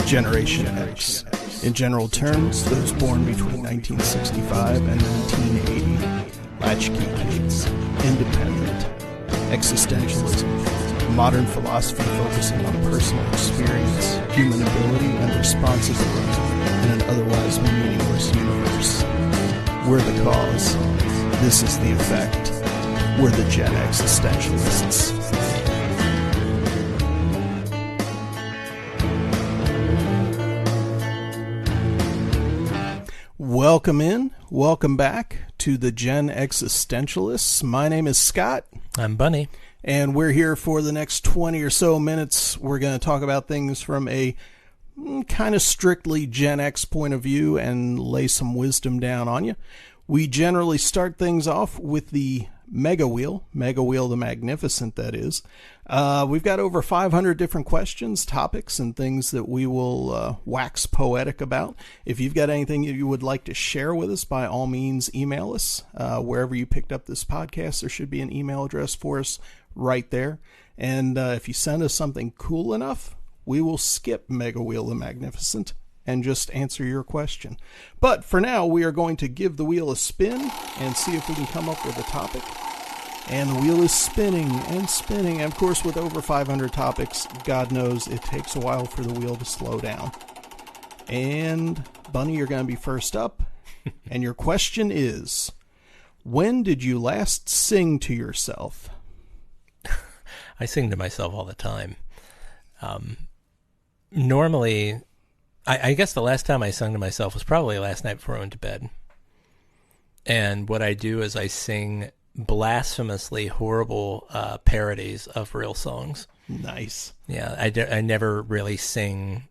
Generation X. In general terms, those born between 1965 and 1980. Latchkey kids. Independent. Existentialism. Modern philosophy focusing on personal experience, human ability, and responsibility in an otherwise meaningless universe. We're the cause. This is the effect. We're the Gen Existentialists. Welcome in. Welcome back to the Gen Existentialists. My name is Scott. I'm Bunny. And we're here for the next 20 or so minutes. We're going to talk about things from a kind of strictly Gen X point of view and lay some wisdom down on you. We generally start things off with the Mega Wheel the Magnificent, that is. We've got over 500 different questions, topics, and things that we will wax poetic about. If you've got anything you would like to share with us, by all means, email us. Wherever you picked up this podcast, there should be an email address for us right there. And if you send us something cool enough, we will skip Mega Wheel the Magnificent and just answer your question. But for now, we are going to give the wheel a spin and see if we can come up with a topic. And the wheel is spinning and spinning. And of course, with over 500 topics, God knows it takes a while for the wheel to slow down. And Bunny, you're going to be first up. And your question is, when did you last sing to yourself? I sing to myself all the time. Normally, I guess the last time I sung to myself was probably last night before I went to bed. And what I do is I sing blasphemously horrible parodies of real songs. Nice. Yeah, I never really sing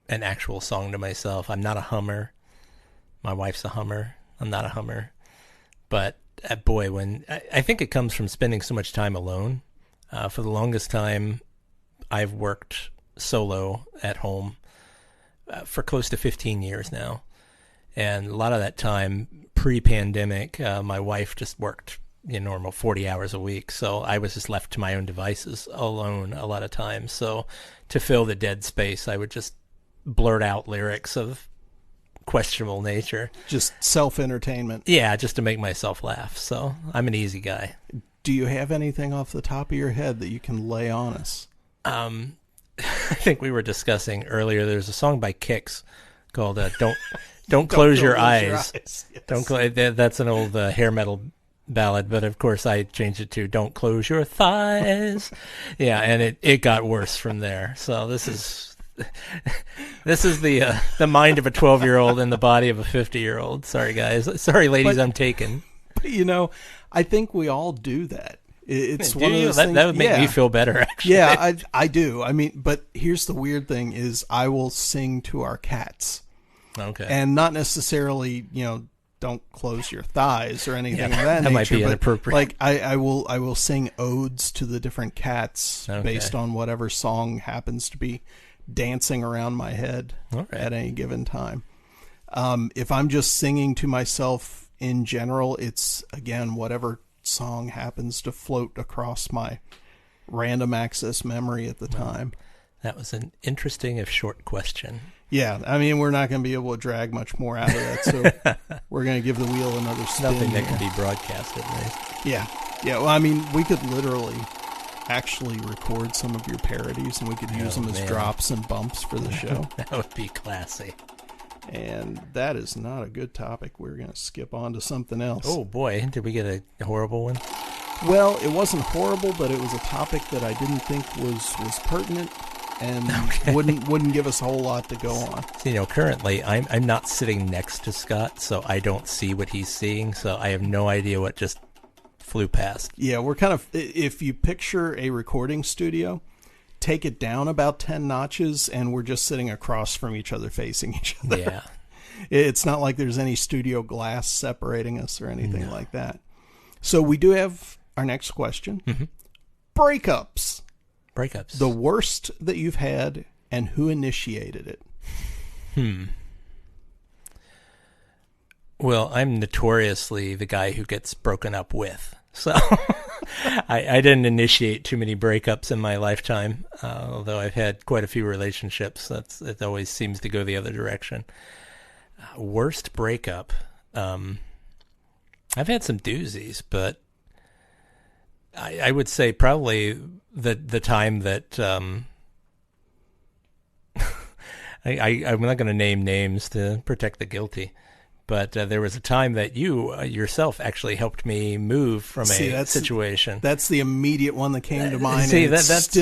an actual song to myself. I'm not a hummer. My wife's a hummer. I'm not a hummer. But boy, when I think it comes from spending so much time alone. For the longest time, I've worked solo at home for close to 15 years now. And a lot of that time, pre-pandemic, my wife just worked normal 40 hours a week. So I was just left to my own devices alone a lot of times. So to fill the dead space, I would just blurt out lyrics of questionable nature. Just self-entertainment. Yeah, just to make myself laugh. So I'm an easy guy. Do you have anything off the top of your head that you can lay on us? I think we were discussing earlier, there's a song by Kix called Don't Close Your Eyes. Yes. That's an old hair metal ballad, but of course I changed it to Don't Close Your Thighs. Yeah, and it got worse from there. So this is the mind of a 12-year-old and the body of a 50-year-old. Sorry, guys. Sorry, ladies, I'm taken. But, I think we all do that. It's one of those things. That would make me feel better, actually. Yeah, I do. I mean, but here's the weird thing is I will sing to our cats. Okay. And not necessarily, don't close your thighs or anything of that nature. That might be inappropriate. Like I will sing odes to the different cats based on whatever song happens to be dancing around my head at any given time. If I'm just singing to myself in general, it's, again, whatever song happens to float across my random access memory at the time. That was an interesting, if short, question. Yeah, I mean, we're not going to be able to drag much more out of that, so we're going to give the wheel another spin. Nothing that can be broadcasted, right? Yeah. Well, I mean, we could literally actually record some of your parodies, and we could use them as drops and bumps for the show. That would be classy. And that is not a good topic. We're going to skip on to something else. Oh, boy. Did we get a horrible one? Well, it wasn't horrible, but it was a topic that I didn't think was pertinent and wouldn't give us a whole lot to go on. So, currently, I'm not sitting next to Scott, so I don't see what he's seeing, so I have no idea what just flew past. Yeah, we're kind of, if you picture a recording studio, take it down about 10 notches, and we're just sitting across from each other, facing each other. Yeah. It's not like there's any studio glass separating us or anything like that. So we do have our next question. Mm-hmm. Breakups. Breakups. The worst that you've had, and who initiated it? Well, I'm notoriously the guy who gets broken up with. So I didn't initiate too many breakups in my lifetime, although I've had quite a few relationships. It always seems to go the other direction. Worst breakup. I've had some doozies, but I would say probably the time that I'm not going to name names to protect the guilty, but there was a time that you yourself actually helped me move from a situation. That's the immediate one that came to mind. See, and that's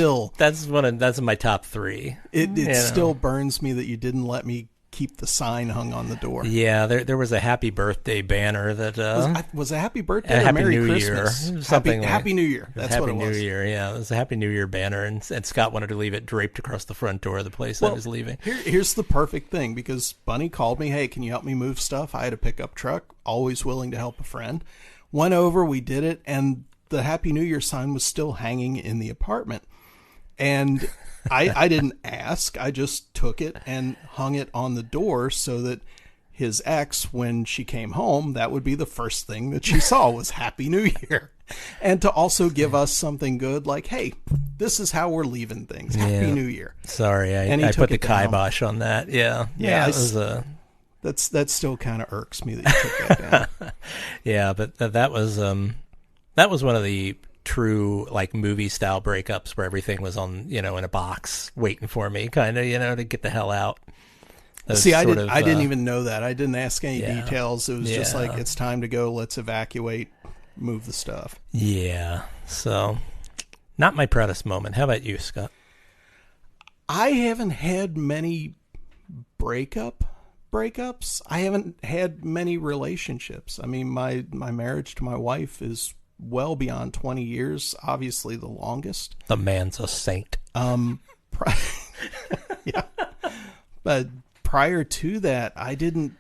in my top three. It still burns me that you didn't let me keep the sign hung on the door. Yeah, there was a happy birthday banner that was a happy birthday or Happy Merry New Christmas? Year, something Happy New Year. That's what it was. Happy New Year. Yeah, it was a Happy New Year banner, and Scott wanted to leave it draped across the front door of the place I was leaving. Here's the perfect thing, because Bunny called me, hey, can you help me move stuff? I had a pickup truck, always willing to help a friend. Went over, we did it, and the Happy New Year sign was still hanging in the apartment. And I didn't ask. I just took it and hung it on the door so that his ex, when she came home, that would be the first thing that she saw was Happy New Year. And to also give us something good, like, hey, this is how we're leaving things. Happy New Year. Sorry, I put the kibosh on that. Yeah. That still kind of irks me that you took that down. Yeah, but that was one of the true like movie style breakups where everything was on in a box waiting for me, kind of to get the hell out. See, I didn't even know that. I didn't ask any details. It was just like, it's time to go. Let's evacuate. Move the stuff. Yeah. So, not my proudest moment. How about you, Scott? I haven't had many breakups. I haven't had many relationships. I mean, my marriage to my wife is well beyond 20 years, obviously the longest. The man's a saint. Yeah. But prior to that, I didn't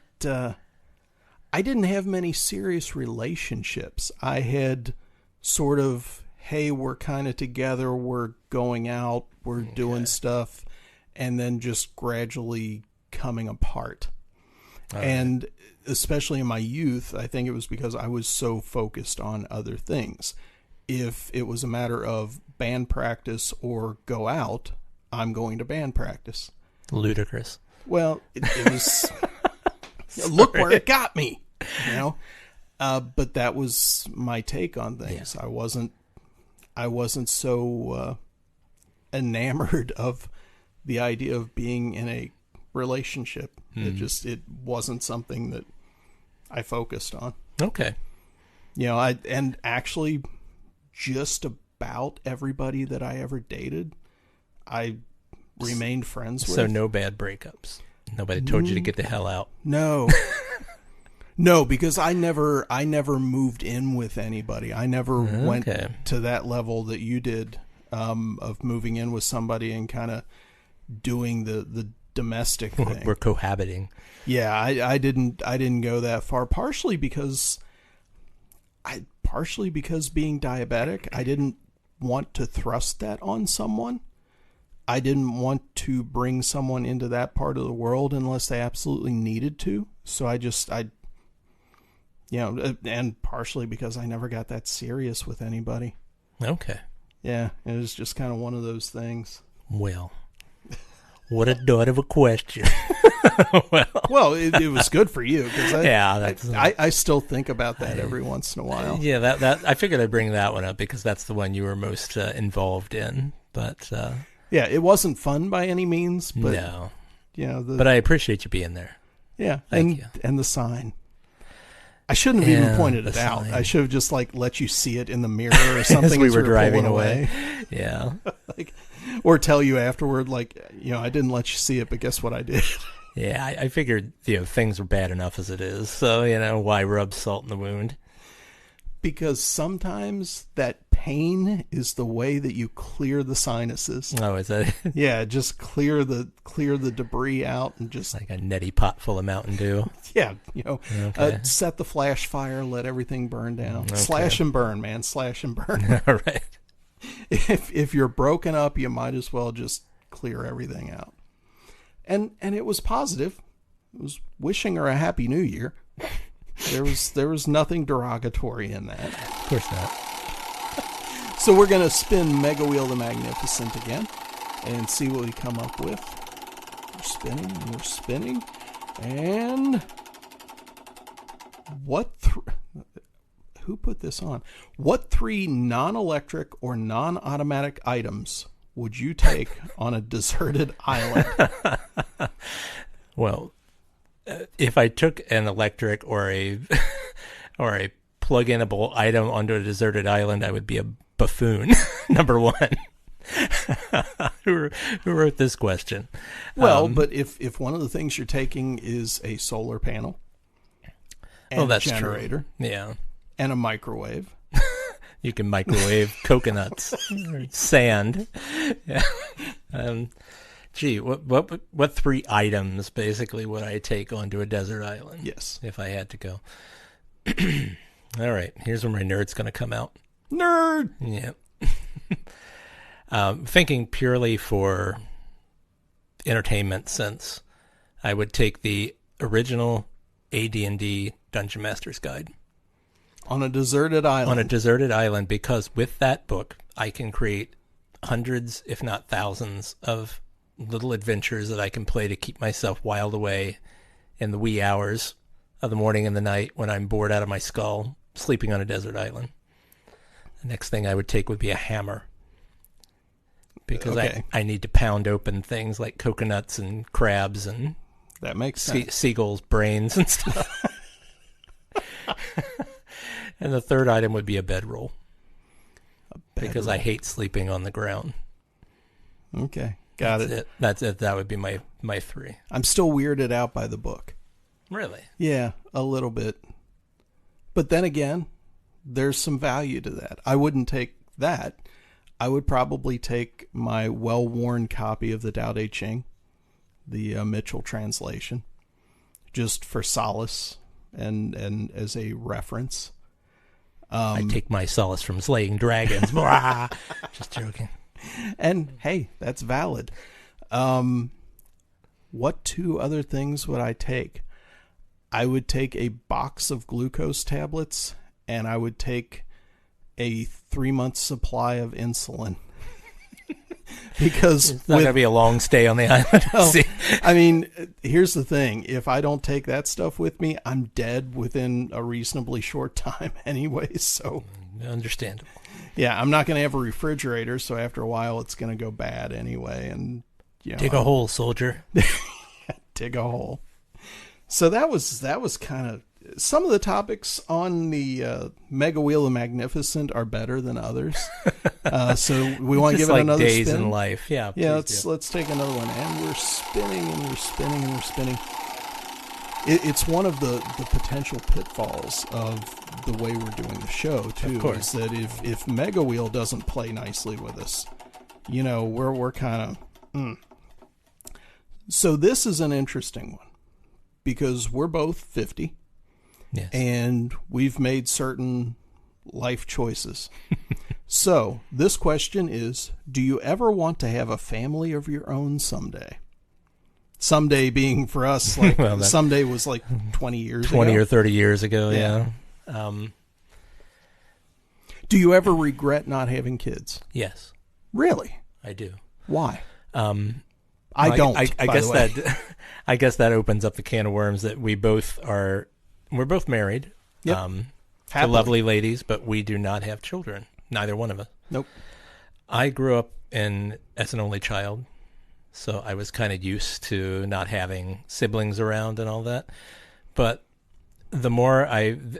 have many serious relationships. I had sort of, hey, we're kind of together, we're going out, we're doing stuff, and then just gradually coming apart. And especially in my youth, I think it was because I was so focused on other things. If it was a matter of band practice or go out, I'm going to band practice. Ludicrous. Well, it was, look where it got me, but that was my take on things. Yeah. I wasn't so enamored of the idea of being in a relationship. It wasn't something that I focused on. Okay. And actually just about everybody that I ever dated, I remained friends with. So no bad breakups. Nobody told you to get the hell out. No. No, because I never moved in with anybody. I never went to that level that you did, of moving in with somebody and kind of doing the domestic thing. We're cohabiting. Yeah, I didn't go that far. Partially because being diabetic, I didn't want to thrust that on someone. I didn't want to bring someone into that part of the world unless they absolutely needed to. So and partially because I never got that serious with anybody. Okay. Yeah, it was just kind of one of those things. Well, what a dud of a question. Well, it was good for you because I still think about that every once in a while. Yeah, that I figured I'd bring that one up because that's the one you were most involved in. But yeah, it wasn't fun by any means. But, no, but I appreciate you being there. Yeah, Thank you. And the sign. I shouldn't have even pointed it out. I should have just let you see it in the mirror or something as we were driving away. Yeah. Or tell you afterward, I didn't let you see it, but guess what I did? Yeah, I figured, things were bad enough as it is. So, why rub salt in the wound? Because sometimes that pain is the way that you clear the sinuses. Oh, is that? Yeah, just clear the debris out and just like a neti pot full of Mountain Dew. Yeah, set the flash fire, let everything burn down. Okay. Slash and burn, man. Slash and burn. All right. If you're broken up, you might as well just clear everything out. And it was positive. It was wishing her a happy new year. There was nothing derogatory in that. Of course not. So we're going to spin Mega Wheel the Magnificent again and see what we come up with. We're spinning and we're spinning. And who put this on? What 3 non-electric or non-automatic items would you take on a deserted island? Well, if I took an electric or a or a plug-inable item onto a deserted island, I would be a buffoon. Number one. Who wrote this question? Well, but if one of the things you're taking is a solar panel and that's a generator, true. Yeah, and a microwave, you can microwave coconuts, or sand. Yeah. Gee, what 3 items basically would I take onto a desert island? Yes, if I had to go. All right, here's where my nerd's going to come out. Nerd. Yeah. Thinking purely for entertainment sense, I would take the original AD&D Dungeon Master's Guide. On a deserted island. On a deserted island, because with that book, I can create hundreds, if not thousands, of little adventures that I can play to keep myself wiled away in the wee hours of the morning and the night when I'm bored out of my skull, sleeping on a desert island. The next thing I would take would be a hammer. Because okay. I need to pound open things like coconuts and crabs and that makes sense. Seagulls' brains and stuff. And the third item would be a bedroll. Because I hate sleeping on the ground. Okay, got it. That's it. That would be my 3. I'm still weirded out by the book. Really? Yeah, a little bit. But then again, there's some value to that. I wouldn't take that. I would probably take my well-worn copy of the Tao Te Ching, the Mitchell translation, just for solace and as a reference. I take my solace from slaying dragons. Just joking. And hey, that's valid. What 2 other things would I take? I would take a box of glucose tablets, and I would take a 3-month supply of insulin. Because it's not going to be a long stay on the island. Well, I mean, here's the thing. If I don't take that stuff with me, I'm dead within a reasonably short time anyway. So understandable. Yeah, I'm not going to have a refrigerator, so after a while it's going to go bad anyway. And dig a hole, soldier. Dig a hole. So that was kind of some of the topics on the Mega Wheel of Magnificent are better than others. So we want to give it like another days spin. In life. Yeah. Yeah. Let's take another one, and we're spinning and we're spinning and we're spinning. It's one of the potential pitfalls of the way we're doing the show too. Of course. Is that if Mega Wheel doesn't play nicely with us, we're kind of. So this is an interesting one because we're both 50. Yes. And we've made certain life choices. So this question is, do you ever want to have a family of your own someday? Someday being for us, like someday was like 20 years ago. 20 or 30 years ago, yeah. Do you ever regret not having kids? Yes. Really? I do. Why? I don't. I guess that opens up the can of worms that we're both married. Yep. To lovely ladies, but we do not have children. Neither one of us. Nope. I grew up as an only child, so I was kind of used to not having siblings around and all that. But the more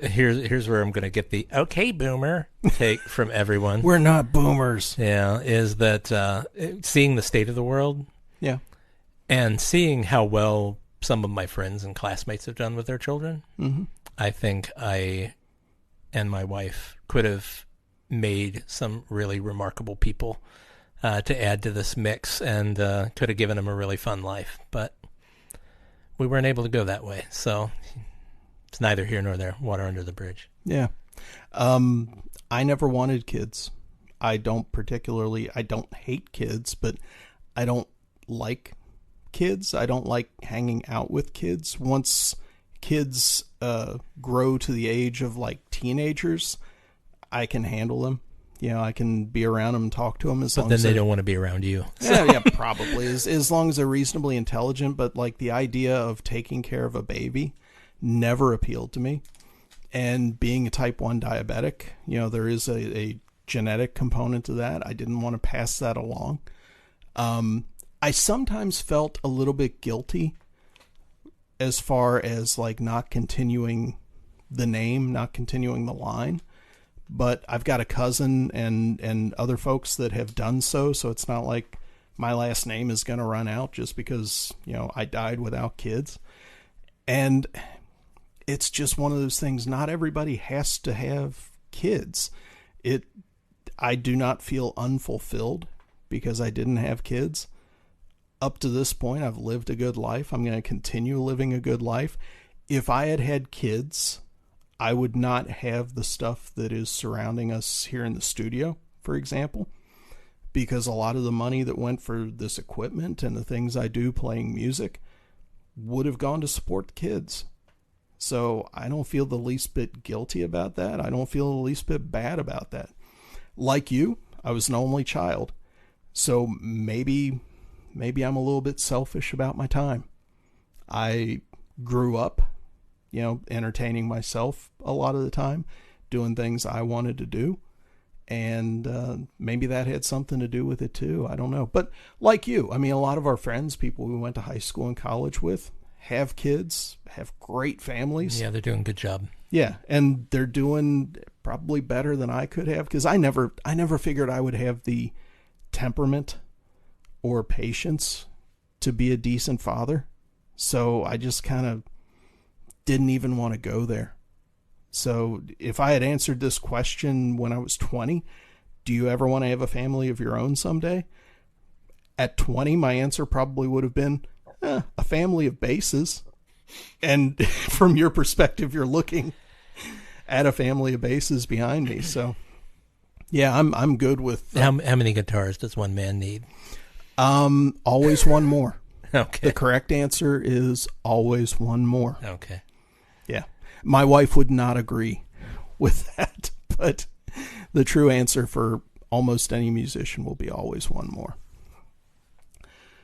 here's where I'm going to get the okay boomer take from everyone. We're not boomers. Yeah, is that seeing the state of the world. Yeah. And seeing how well some of my friends and classmates have done with their children, I think I and my wife could have made some really remarkable people to add to this mix, and could have given them a really fun life. But we weren't able to go that way, so it's neither here nor there. Water under the bridge. Yeah. I never wanted kids. I don't hate kids, but I don't like kids. I don't like hanging out with kids. Once kids grow to the age of like teenagers, I can handle them. I can be around them and talk to them as long But as then they don't want to be around you. Yeah, probably. As long as they're reasonably intelligent. But like the idea of taking care of a baby never appealed to me. And being a type 1 diabetic, there is a genetic component to that. I didn't want to pass that along. I sometimes felt a little bit guilty as far as like not continuing the name, not continuing the line. But I've got a cousin and other folks that have done so. So it's not like my last name is going to run out just because, I died without kids. And it's just one of those things. Not everybody has to have kids. I do not feel unfulfilled because I didn't have kids. Up to this point, I've lived a good life. I'm going to continue living a good life. If I had had kids, I would not have the stuff that is surrounding us here in the studio, for example, because a lot of the money that went for this equipment and the things I do playing music would have gone to support the kids. So I don't feel the least bit guilty about that. I don't feel the least bit bad about that. Like you, I was an only child. So maybe I'm a little bit selfish about my time. I grew up, entertaining myself a lot of the time, doing things I wanted to do. And maybe that had something to do with it too. I don't know. But like you, a lot of our friends, people we went to high school and college with, have kids, have great families. Yeah, they're doing a good job. Yeah, and they're doing probably better than I could have, because I never figured I would have the temperament or patience to be a decent father. So I just kind of didn't even want to go there. So if I had answered this question when I was 20, do you ever want to have a family of your own someday? At 20, my answer probably would have been, a family of bases. And from your perspective, you're looking at a family of bases behind me. So yeah, I'm good with... How many guitars does one man need? Always one more. Okay. The correct answer is always one more. Okay. Yeah. My wife would not agree with that, but the true answer for almost any musician will be always one more.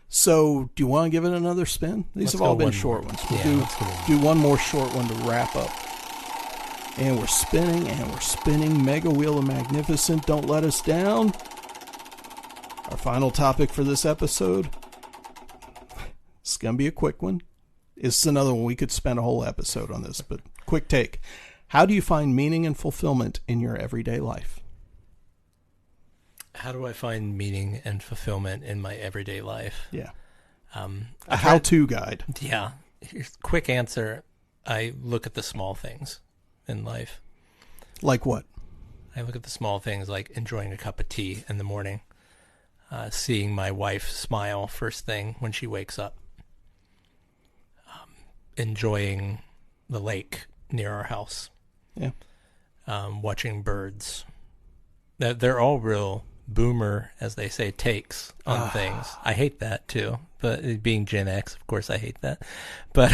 So, do you want to give it another spin? These have all been short ones. We'll do one more short one to wrap up. And we're spinning. Mega Wheel of Magnificent, don't let us down. Our final topic for this episode, it's going to be a quick one. It's another one. We could spend a whole episode on this, but quick take. How do you find meaning and fulfillment in your everyday life? How do I find meaning and fulfillment in my everyday life? Yeah. A how-to guide. Yeah. Here's a quick answer. I look at the small things in life. Like what? I look at the small things like enjoying a cup of tea in the morning, seeing my wife smile first thing when she wakes up, enjoying the lake near our house. Yeah. Watching birds. They're all real boomer, as they say, takes on things. I hate that too, but being Gen X, of course I hate that. But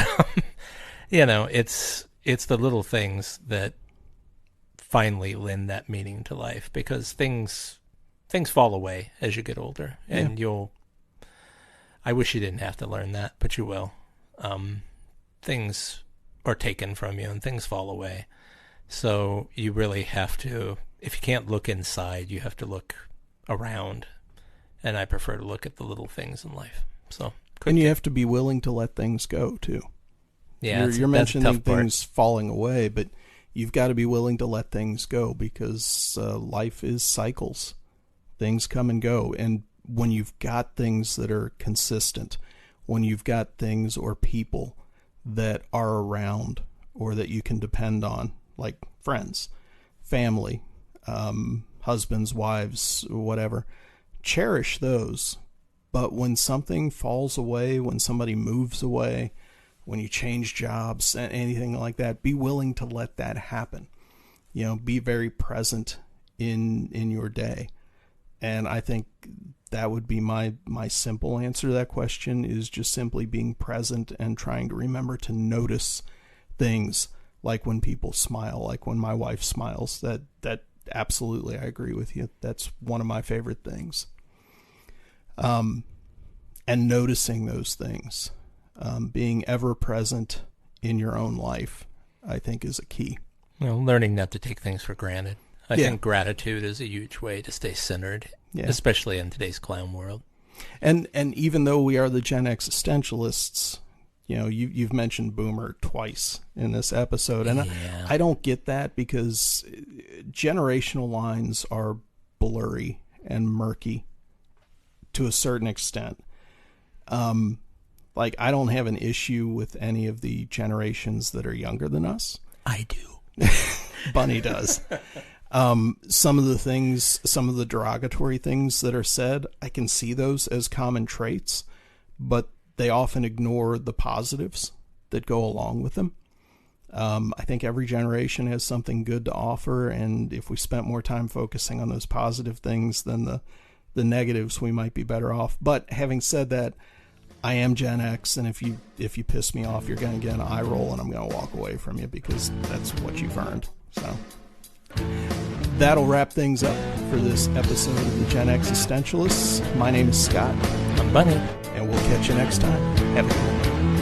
it's the little things that finally lend that meaning to life, because things fall away as you get older, and I wish you didn't have to learn that, but you will. Things are taken from you and things fall away. So you really have to, if you can't look inside, you have to look around. And I prefer to look at the little things in life. So, and you have to be willing to let things go too. Yeah, you're mentioning things falling away, but you've got to be willing to let things go, because life is cycles. Things come and go. And when you've got things that are consistent, when you've got things or people that are around or that you can depend on, like friends, family, husbands, wives, whatever, cherish those. But when something falls away, when somebody moves away, when you change jobs, anything like that, be willing to let that happen. Be very present in your day. And I think that would be my simple answer to that question, is just simply being present and trying to remember to notice things, like when people smile, like when my wife smiles. That absolutely, I agree with you. That's one of my favorite things. And noticing those things, being ever present in your own life, I think is a key. Well, learning not to take things for granted. I think gratitude is a huge way to stay centered, especially in today's clown world. And even though we are the Gen existentialists, you know, you've mentioned Boomer twice in this episode, and I don't get that, because generational lines are blurry and murky to a certain extent. Like, I don't have an issue with any of the generations that are younger than us. I do. Bunny does. Some of the derogatory things that are said, I can see those as common traits, but they often ignore the positives that go along with them. I think every generation has something good to offer, and if we spent more time focusing on those positive things than the negatives, we might be better off. But having said that, I am Gen X, and if you piss me off, you're going to get an eye roll, and I'm going to walk away from you, because that's what you've earned. So that'll wrap things up for this episode of the Gen Existentialists. My name is Scott. I'm Bunny. And we'll catch you next time. Have a good one.